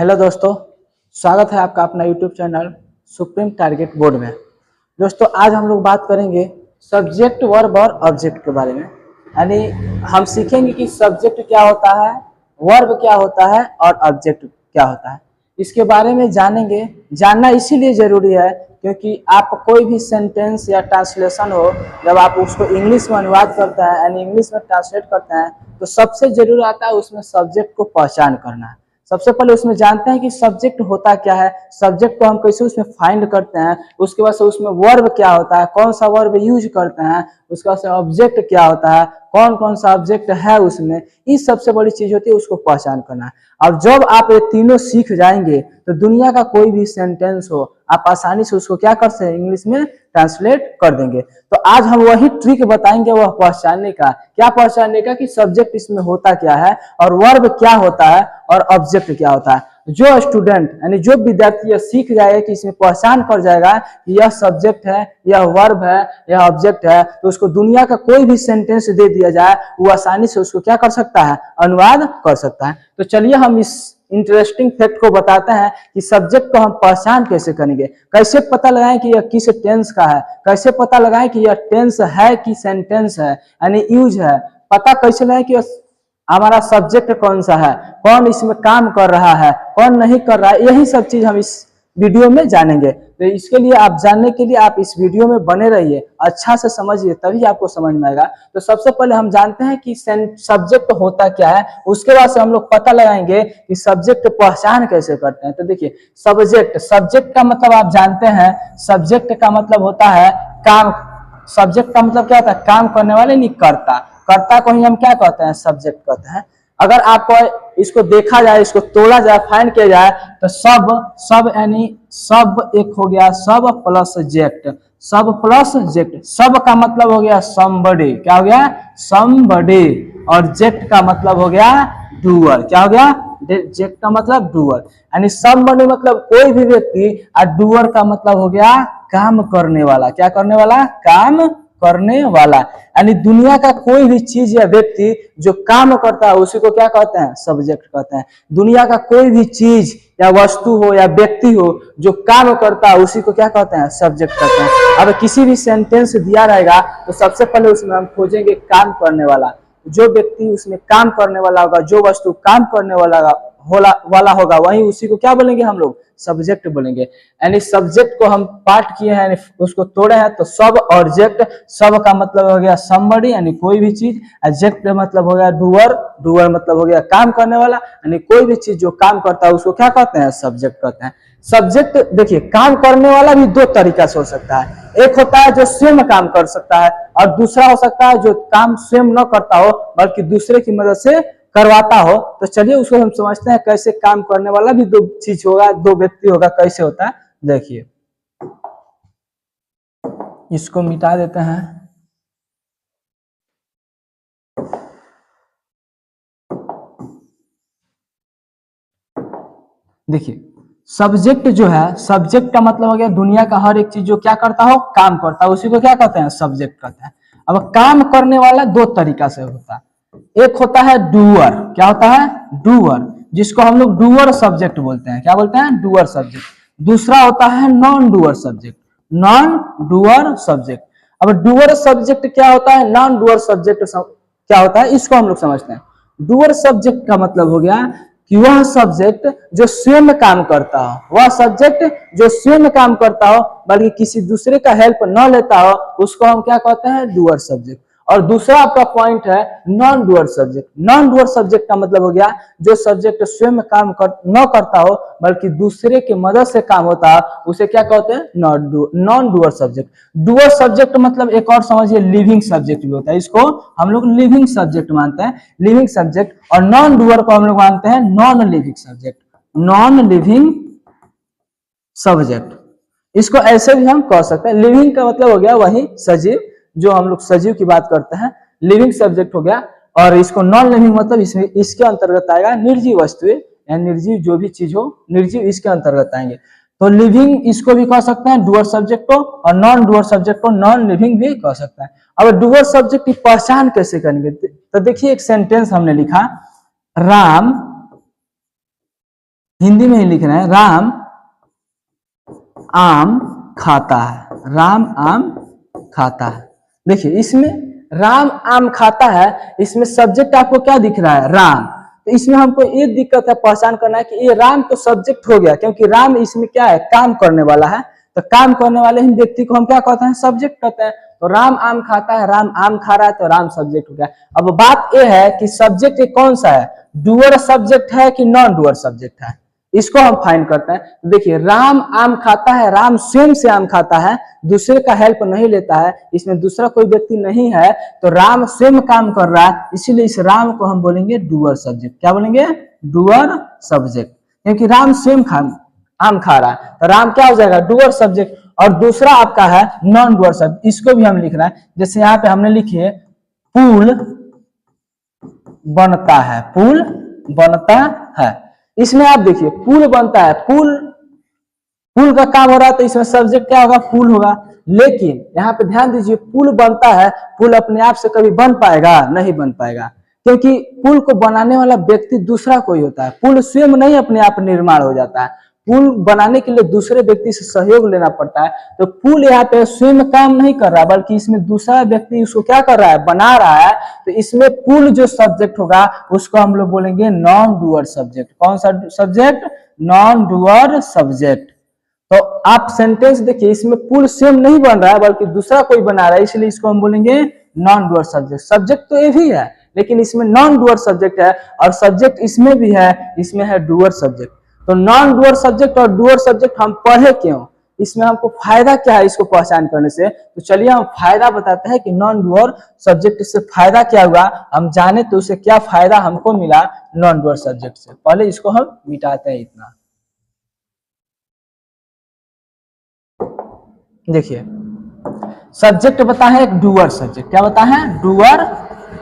Hello दोस्तों, स्वागत है आपका अपना YouTube channel supreme target board में। दोस्तों आज हम लोग बात करेंगे सब्जेक्ट, वर्ब और ऑब्जेक्ट के बारे में। यानी हम सीखेंगे कि सब्जेक्ट क्या होता है, वर्ब क्या होता है और ऑब्जेक्ट क्या होता है। इसके बारे में जानेंगे। जानना इसीलिए जरूरी है क्योंकि आप कोई भी सेंटेंस या ट्रांसलेशन हो, जब आप उसको इंग्लिश में अनुवाद करते हैं यानी इंग्लिश में ट्रांसलेट करते हैं तो सबसे जरूरी आता है उसमें सब्जेक्ट को पहचान करना। सबसे पहले उसमें जानते हैं कि सब्जेक्ट होता क्या है, सब्जेक्ट को हम कैसे उसमें फाइंड करते हैं, उसके बाद से उसमें वर्ब क्या होता है, कौन सा वर्ब यूज करते हैं, उसके बाद से ऑब्जेक्ट क्या होता है, कौन कौन सा ऑब्जेक्ट है उसमें। इस सबसे बड़ी चीज होती है उसको पहचान करना। अब जब आप ये तीनों सीख जाएंगे तो दुनिया का कोई भी सेंटेंस हो आप आसानी से उसको क्या कर सकते हैं, इंग्लिश में ट्रांसलेट कर देंगे। तो आज हम वही ट्रिक बताएंगे वह पहचानने का। क्या पहचानने का कि सब्जेक्ट इसमें होता क्या है और वर्ब क्या होता है और ऑब्जेक्ट क्या होता है। जो स्टूडेंट यानी जो विद्यार्थी यह सीख जाएगा कि इसमें पहचान कर जाएगा कि यह सब्जेक्ट है, यह वर्ब है, यह ऑब्जेक्ट है, तो उसको दुनिया का कोई भी सेंटेंस दे दिया जाए वो आसानी से उसको क्या कर सकता है, अनुवाद कर सकता है। तो चलिए हम इस इंटरेस्टिंग फैक्ट को बताते हैं कि सब्जेक्ट को हम पहचान कैसे करेंगे, कैसे पता लगाएं कि यह किस टेंस का है, कैसे पता लगाएं कि यह टेंस है कि सेंटेंस है यानी यूज है। पता कैसे लगाएं कि हमारा सब्जेक्ट कौन सा है, कौन इसमें काम कर रहा है, कौन नहीं कर रहा है। यही सब चीज हम इस वीडियो में जानेंगे। तो इसके लिए आप जानने के लिए आप इस वीडियो में बने रहिए, अच्छा से समझिए तभी आपको समझ में आएगा। तो सबसे पहले हम जानते हैं कि सब्जेक्ट होता क्या है, उसके बाद से हम लोग पता लगाएंगे कि सब्जेक्ट पहचान कैसे करते हैं। तो देखिए सब्जेक्ट, सब्जेक्ट का मतलब आप जानते हैं, सब्जेक्ट का मतलब होता है काम। सब्जेक्ट का मतलब क्या होता है, काम करने वाले, नहीं कर्ता। कर्ता को ही हम क्या कहते हैं, सब्जेक्ट कहते हैं। अगर आपको इसको देखा जाए, इसको तोड़ा जाए, फाइंड किया जाए तो सब सब यानी सब एक हो गया सब प्लस जेक्ट, सब प्लस जेक्ट। सब का मतलब हो गया समबडी, क्या हो गया, समबडी। और जेक्ट का मतलब हो गया डूअर, क्या हो गया, जेक्ट का मतलब डूअर। यानी समबडी मतलब कोई भी व्यक्ति और डूअर का मतलब हो गया काम करने वाला। क्या करने वाला, काम करने वाला। यानी दुनिया का कोई भी चीज या व्यक्ति जो काम करता है उसी को क्या कहते हैं, सब्जेक्ट कहते हैं। दुनिया का कोई भी चीज या वस्तु हो या व्यक्ति हो जो काम करता है उसी को क्या कहते हैं, सब्जेक्ट कहते हैं। अब किसी भी सेंटेंस दिया रहेगा तो सबसे पहले उसमें हम खोजेंगे काम करने वाला। जो व्यक्ति उसमें काम करने वाला होगा, जो वस्तु काम करने वाला होगा वही उसी को क्या बोलेंगे हम लोग, सब्जेक्ट बोलेंगे। यानी सब्जेक्ट को हम पार्ट किए हैं, उसको तोड़े हैं तो सब और जेक्ट। सब का मतलब हो गया समबडी यानी कोई भी चीज, जेक्ट मतलब हो गया डूअर, डूअर मतलब हो गया काम करने वाला। यानी कोई भी चीज जो काम करता है उसको क्या कहते हैं, सब्जेक्ट कहते हैं। सब्जेक्ट देखिए काम करने वाला भी दो तरीका से हो सकता है। एक होता है जो स्वयं काम कर सकता है और दूसरा हो सकता है जो काम स्वयं न करता हो बल्कि दूसरे की मदद से करवाता हो। तो चलिए उसको हम समझते हैं कैसे काम करने वाला भी दो चीज होगा, दो व्यक्ति होगा, कैसे होता है देखिए। इसको मिटा देते हैं। देखिए सब्जेक्ट जो है, सब्जेक्ट का मतलब हो गया दुनिया का हर एक चीज जो क्या करता हो, काम करता है, उसी को क्या कहते हैं, सब्जेक्ट कहते हैं। अब काम करने वाला दो तरीका से होता है। एक होता है डूअर, क्या होता है, डूअर, जिसको हम लोग डूअर सब्जेक्ट बोलते हैं। क्या बोलते हैं, डूअर सब्जेक्ट। दूसरा होता है non doer subject, non doer subject. अब डूअर सब्जेक्ट क्या होता है, नॉन डूअर सब्जेक्ट क्या होता है, इसको हम लोग समझते हैं। डूअर सब्जेक्ट का मतलब हो गया कि वह सब्जेक्ट जो स्वयं काम करता हो, वह सब्जेक्ट जो स्वयं काम करता हो बल्कि किसी दूसरे का हेल्प न लेता हो, उसको हम क्या कहते हैं, डूअर सब्जेक्ट। और दूसरा आपका पॉइंट है non doer subject. Non doer subject का मतलब हो गया जो सब्जेक्ट स्वयं काम न करता हो बल्कि दूसरे की मदद से काम होता है, उसे क्या कहते हैं, non doer subject. Doer subject मतलब एक और समझिए लिविंग सब्जेक्ट भी होता है, इसको हम लोग लिविंग सब्जेक्ट मानते हैं, लिविंग सब्जेक्ट। और नॉन डूअर को हम लोग मानते हैं non living subject, non living subject. इसको ऐसे भी हम कह सकते हैं। लिविंग का मतलब हो गया वही सजीव, जो हम लोग सजीव की बात करते हैं, लिविंग सब्जेक्ट हो गया। और इसको नॉन लिविंग मतलब इसमें इसके अंतर्गत आएगा निर्जीव वस्तुएं या निर्जीव जो भी चीज हो, निर्जीव इसके अंतर्गत आएंगे। तो लिविंग इसको भी कह सकते हैं डूअर सब्जेक्ट को, और नॉन डूअर सब्जेक्ट को नॉन लिविंग भी कह सकते हैं। अब डूअर सब्जेक्ट की पहचान कैसे करेंगे, तो देखिए एक सेंटेंस हमने लिखा, राम हिंदी में ही लिख रहे हैं, राम आम खाता है, राम आम खाता है। देखिए इसमें राम आम खाता है, इसमें सब्जेक्ट आपको क्या दिख रहा है, राम। तो इसमें हमको ये दिक्कत है पहचान करना है कि ये राम तो सब्जेक्ट हो गया, क्योंकि राम इसमें क्या है, काम करने वाला है। तो काम करने वाले ही व्यक्ति को हम क्या कहते हैं, सब्जेक्ट कहते हैं। तो राम आम खाता है, राम आम खा रहा है, तो राम सब्जेक्ट हो गया। अब बात यह है कि सब्जेक्ट कौन सा है, डूअर सब्जेक्ट है कि नॉन डूअर सब्जेक्ट है, इसको हम फाइंड करते हैं। तो देखिए राम आम खाता है, राम स्वयं से आम खाता है, दूसरे का हेल्प नहीं लेता है, इसमें दूसरा कोई व्यक्ति नहीं है, तो राम स्वयं काम कर रहा है, इसीलिए इस राम को हम बोलेंगे डूअर सब्जेक्ट। क्या बोलेंगे, डूअर सब्जेक्ट, क्योंकि राम स्वयं आम खा रहा है, तो राम क्या हो जाएगा, डूअर सब्जेक्ट। और दूसरा आपका है नॉन डूअर सब्जेक्ट, इसको भी हम लिख रहे हैं। जैसे यहाँ पे हमने लिखिए पुल बनता है, पुल बनता है। इसमें आप देखिए पुल बनता है, पुल का काम हो रहा है, तो इसमें सब्जेक्ट क्या होगा, पुल होगा। लेकिन यहाँ पे ध्यान दीजिए, पुल बनता है, पुल अपने आप से कभी बन पाएगा, नहीं बन पाएगा, क्योंकि पुल को बनाने वाला व्यक्ति दूसरा कोई होता है। पुल स्वयं नहीं अपने आप निर्माण हो जाता है, पुल बनाने के लिए दूसरे व्यक्ति से सहयोग लेना पड़ता है। तो पुल यहाँ पे स्वयं काम नहीं कर रहा, बल्कि इसमें दूसरा व्यक्ति उसको क्या कर रहा है, बना रहा है। तो इसमें पुल जो सब्जेक्ट होगा उसको हम लोग बोलेंगे नॉन डूअर सब्जेक्ट। कौन सा सब्जेक्ट, नॉन डूअर सब्जेक्ट। तो आप सेंटेंस देखिए, इसमें पुल स्वयं नहीं बन रहा है, बल्कि दूसरा कोई बना रहा है, इसलिए इसको हम बोलेंगे नॉन डूअर सब्जेक्ट। सब्जेक्ट तो ये भी है, लेकिन इसमें नॉन डूअर सब्जेक्ट है, और सब्जेक्ट इसमें भी है, इसमें है डूअर सब्जेक्ट। तो नॉन डूअर सब्जेक्ट और डूअर सब्जेक्ट हम पढ़े क्यों, इसमें हमको फायदा क्या है इसको पहचान करने से। तो चलिए हम फायदा बताते हैं कि नॉन डूअर सब्जेक्ट से फायदा क्या हुआ, हम जाने तो उसे क्या फायदा हमको मिला नॉन डूअर सब्जेक्ट से। पहले इसको हम मिटाते हैं इतना। देखिए सब्जेक्ट बता है एक डूअर सब्जेक्ट, क्या बता है, डूअर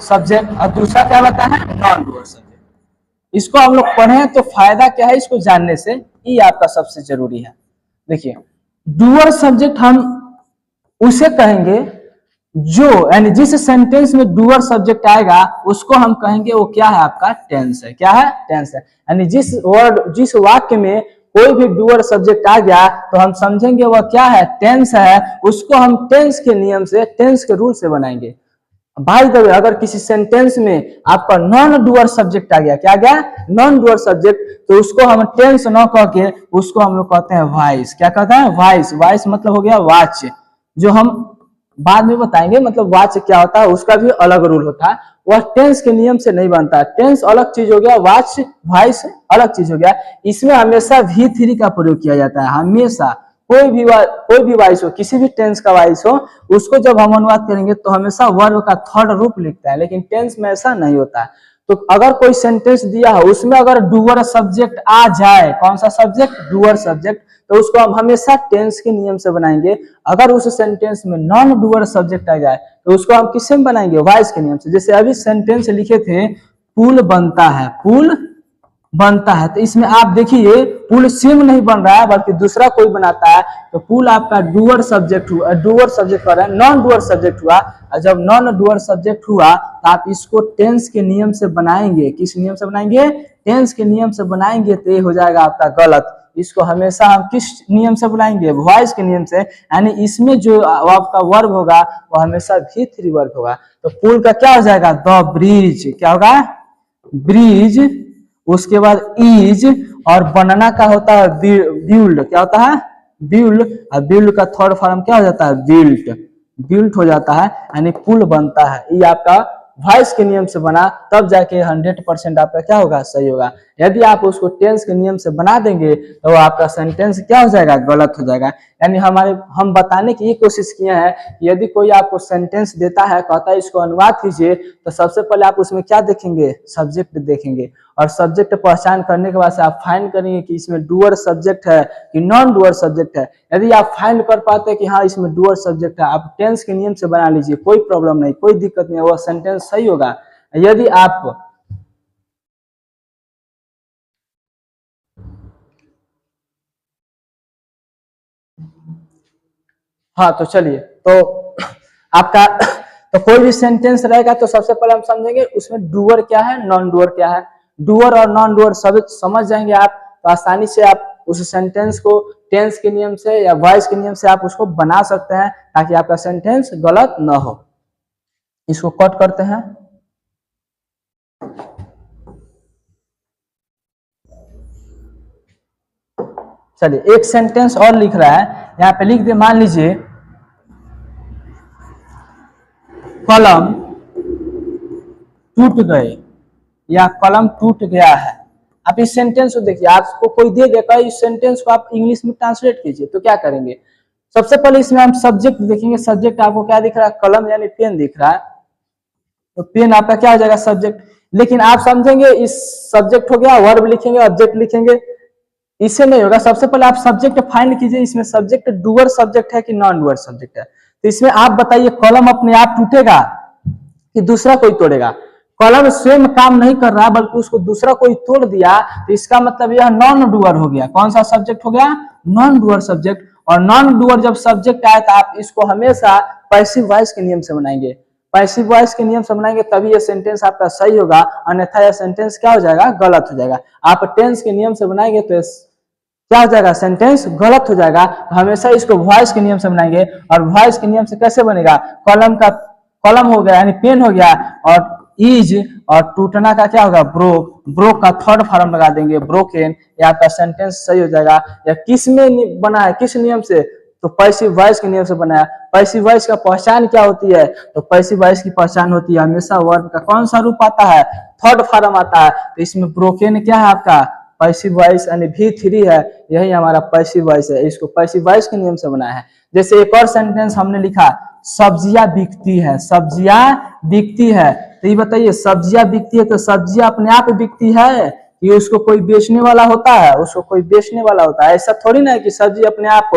सब्जेक्ट, और दूसरा क्या बता है, नॉन डूअर सब्जेक्ट। इसको हम लोग पढ़ें तो फायदा क्या है इसको जानने से, ये आपका सबसे जरूरी है। देखिए डूअर सब्जेक्ट हम उसे कहेंगे जो, यानी जिस सेंटेंस में डूअर सब्जेक्ट आएगा उसको हम कहेंगे वो क्या है, आपका टेंस है। क्या है, टेंस है। यानी जिस वाक्य में कोई भी डूअर सब्जेक्ट आ गया तो हम समझेंगे वह क्या है, टेंस है। उसको हम टेंस के नियम से, टेंस के रूल से बनाएंगे। बाय द वे, अगर किसी सेंटेंस में आपका नॉन डूअर सब्जेक्ट आ गया, क्या आ गया, नॉन डूअर सब्जेक्ट, तो उसको हम टेंस न कह के उसको हम लोग कहते हैं वाइस। क्या कहते हैं, वाइस। वाइस मतलब हो गया वाच्य, जो हम बाद में बताएंगे। मतलब वाच्य क्या होता है उसका भी अलग रूल होता है, वह टेंस के नियम से नहीं बनता है। टेंस अलग चीज हो गया, वाच्य वाइस अलग चीज हो गया। इसमें हमेशा V3 का प्रयोग किया जाता है, हमेशा। कोई भी वाइस हो, किसी भी टेंस का वाइस हो, उसको जब हम अनुवाद करेंगे तो हमेशा वर्ब का थर्ड रूप लिखता है, लेकिन टेंस में ऐसा नहीं होता है। तो अगर कोई सेंटेंस दिया हो उसमें अगर डूअर सब्जेक्ट आ जाए, कौन सा सब्जेक्ट, डूअर सब्जेक्ट, तो उसको हम हमेशा टेंस के नियम से बनाएंगे। अगर उस सेंटेंस में नॉन डूअर सब्जेक्ट आ जाए तो उसको हम किससे बनाएंगे, वाइस के नियम से। जैसे अभी सेंटेंस लिखे थे पुल बनता है, पुल बनता है, तो इसमें आप देखिए पुल स्वयं नहीं बन रहा है, बल्कि दूसरा कोई बनाता है। तो पुल आपका डूअर सब्जेक्ट हुआ, डूअर सब्जेक्ट कर रहा है, नॉन डूअर सब्जेक्ट हुआ। और जब नॉन डूअर सब्जेक्ट हुआ तो आप इसको टेंस के नियम से बनाएंगे। किस नियम से बनाएंगे, टेंस के नियम से बनाएंगे, तो ये हो जाएगा आपका गलत। इसको हमेशा हम किस नियम से बनाएंगे, वॉइस के नियम से। यानी इसमें जो आपका वर्ब होगा वो हमेशा V3 वर्ब होगा। तो पुल का क्या हो जाएगा, द ब्रिज। क्या होगा, ब्रिज। उसके बाद इज, और बनना का होता है बिल्ड। क्या होता है, बिल्ड। और बिल्ड का थर्ड फॉर्म क्या हो जाता है, बिल्ट। बिल्ट हो जाता है, यानी पुल बनता है। ये आपका वॉइस के नियम से बना, तब जाके 100% आपका क्या होगा, सही होगा। यदि आप उसको टेंस के नियम से बना देंगे तो आपका सेंटेंस क्या हो जाएगा, गलत हो जाएगा। यानी हम बताने की ये कोशिश किए हैं कि यदि कोई आपको सेंटेंस देता है, कहता है इसको अनुवाद कीजिए, तो सबसे पहले आप उसमें क्या देखेंगे, सब्जेक्ट देखेंगे। और सब्जेक्ट पहचान करने के बाद से आप फाइंड करेंगे कि इसमें डूअर सब्जेक्ट है कि नॉन डूअर सब्जेक्ट है। यदि आप फाइंड कर पाते हैं कि हाँ इसमें डूअर सब्जेक्ट है, आप टेंस के नियम से बना लीजिए, कोई प्रॉब्लम नहीं, कोई दिक्कत नहीं, वह सेंटेंस सही होगा। यदि आप हाँ, तो चलिए, तो आपका तो कोई भी सेंटेंस रहेगा तो सबसे पहले हम समझेंगे उसमें डूअर क्या है, नॉन डूअर क्या है। डूअर और नॉन डूअर सब समझ जाएंगे आप, तो आसानी से आप उस सेंटेंस को टेंस के नियम से या वॉइस के नियम से आप उसको बना सकते हैं ताकि आपका सेंटेंस गलत न हो। इसको कट करते हैं। चलिए एक सेंटेंस और लिख रहा है, यहाँ पे लिख दे, मान लीजिए कलम टूट गए या कलम टूट गया है। आप इस सेंटेंस को देखिए, आपको कोई दे देगा, इस सेंटेंस को आप इंग्लिश में ट्रांसलेट कीजिए, तो क्या करेंगे? सबसे पहले इसमें हम सब्जेक्ट देखेंगे। सब्जेक्ट आपको क्या दिख रहा है? कलम यानी पेन दिख रहा है, तो पेन आपका क्या हो जाएगा? सब्जेक्ट। लेकिन आप समझेंगे इस सब्जेक्ट हो गया, वर्ब लिखेंगे, ऑब्जेक्ट लिखेंगे, इससे नहीं होगा। सबसे पहले आप सब्जेक्ट फाइंड कीजिए, इसमें सब्जेक्ट डूअर सब्जेक्ट है कि नॉन डूअर सब्जेक्ट है। तो इसमें आप बताइए, कलम अपने आप टूटेगा कि दूसरा कोई तोड़ेगा? कलम स्वयं काम नहीं कर रहा बल्कि उसको दूसरा कोई तोड़ दिया, तो इसका मतलब यह नॉन डूअर हो गया। कौन सा सब्जेक्ट हो गया? Non doer subject. और नॉन डूअर जब सब्जेक्ट आए तो आप इसको हमेशा पैसिव वॉइस के नियम से बनाएंगे। पैसिव वॉइस के नियम से बनाएंगे तभी यह सेंटेंस आपका सही होगा, अन्यथा यह सेंटेंस क्या हो जाएगा? गलत हो जाएगा। आप टेंस के नियम से बनाएंगे तो क्या हो जाएगा? सेंटेंस गलत हो जाएगा। तो हमेशा इसको वॉइस के नियम से बनाएंगे। और वॉइस के नियम से कैसे बनेगा? कलम का कलम हो गया यानी पेन हो गया, और इज और टूटना का क्या होगा? ब्रोक। ब्रोक का थर्ड फॉर्म लगा देंगे, ब्रोकन। या आपका सेंटेंस सही हो जाएगा। या किस में बना है? किस नियम से? तो पैसिव वॉइस के नियम से बनाया। पैसिव वॉइस का पहचान क्या होती है? तो पैसिव वॉइस की पहचान होती है हमेशा वर्ब का कौन सा रूप आता है? थर्ड फॉर्म आता है। तो इसमें ब्रोकन क्या है आपका? पैसिव वॉइस यानी V3 है, यही हमारा पैसिव वॉइस है। इसको पैसिव वॉइस के नियम से बनाया है। जैसे एक और सेंटेंस हमने लिखा, सब्जियां बिकती है। सब्जियां बिकती है, तो ये बताइए, सब्जियां बिकती है तो सब्जियां अपने आप बिकती है कि उसको कोई बेचने वाला होता है? उसको कोई बेचने वाला होता है? ऐसा थोड़ी ना है कि सब्जी अपने आप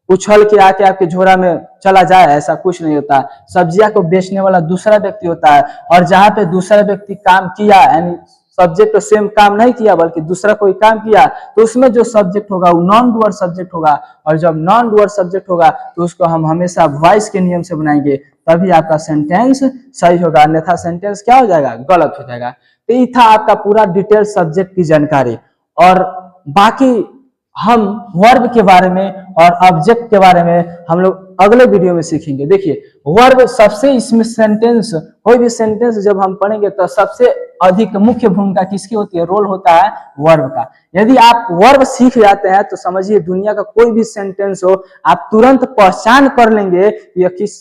उछल के आके आपके झोरा में चला जाए, ऐसा कुछ नहीं होता। सब्जियां को बेचने वाला दूसरा व्यक्ति होता है। और जहां पे दूसरा व्यक्ति काम किया, यानी सब्जेक्ट तो सेम काम नहीं किया बल्कि दूसरा कोई काम किया, तो उसमें जो सब्जेक्ट होगा वो नॉन डूअर सब्जेक्ट होगा। और जब नॉन डूअर सब्जेक्ट होगा तो उसको हम हमेशा वॉइस के नियम से बनाएंगे, तभी आपका सेंटेंस सही होगा, अन्यथा सेंटेंस क्या हो जाएगा? गलत हो जाएगा। तो ये था आपका पूरा डिटेल सब्जेक्ट की जानकारी। और बाकी हम वर्ब के बारे में और ऑब्जेक्ट के बारे में हम लोग अगले वीडियो में सीखेंगे। देखिए वर्ब सबसे, इसमें सेंटेंस, कोई भी सेंटेंस जब हम पढ़ेंगे तो सबसे अधिक मुख्य भूमिका किसकी होती है? रोल होता है वर्ब का। यदि आप वर्ब सीख जाते हैं तो समझिए दुनिया का कोई भी सेंटेंस हो, आप तुरंत पहचान कर लेंगे यह किस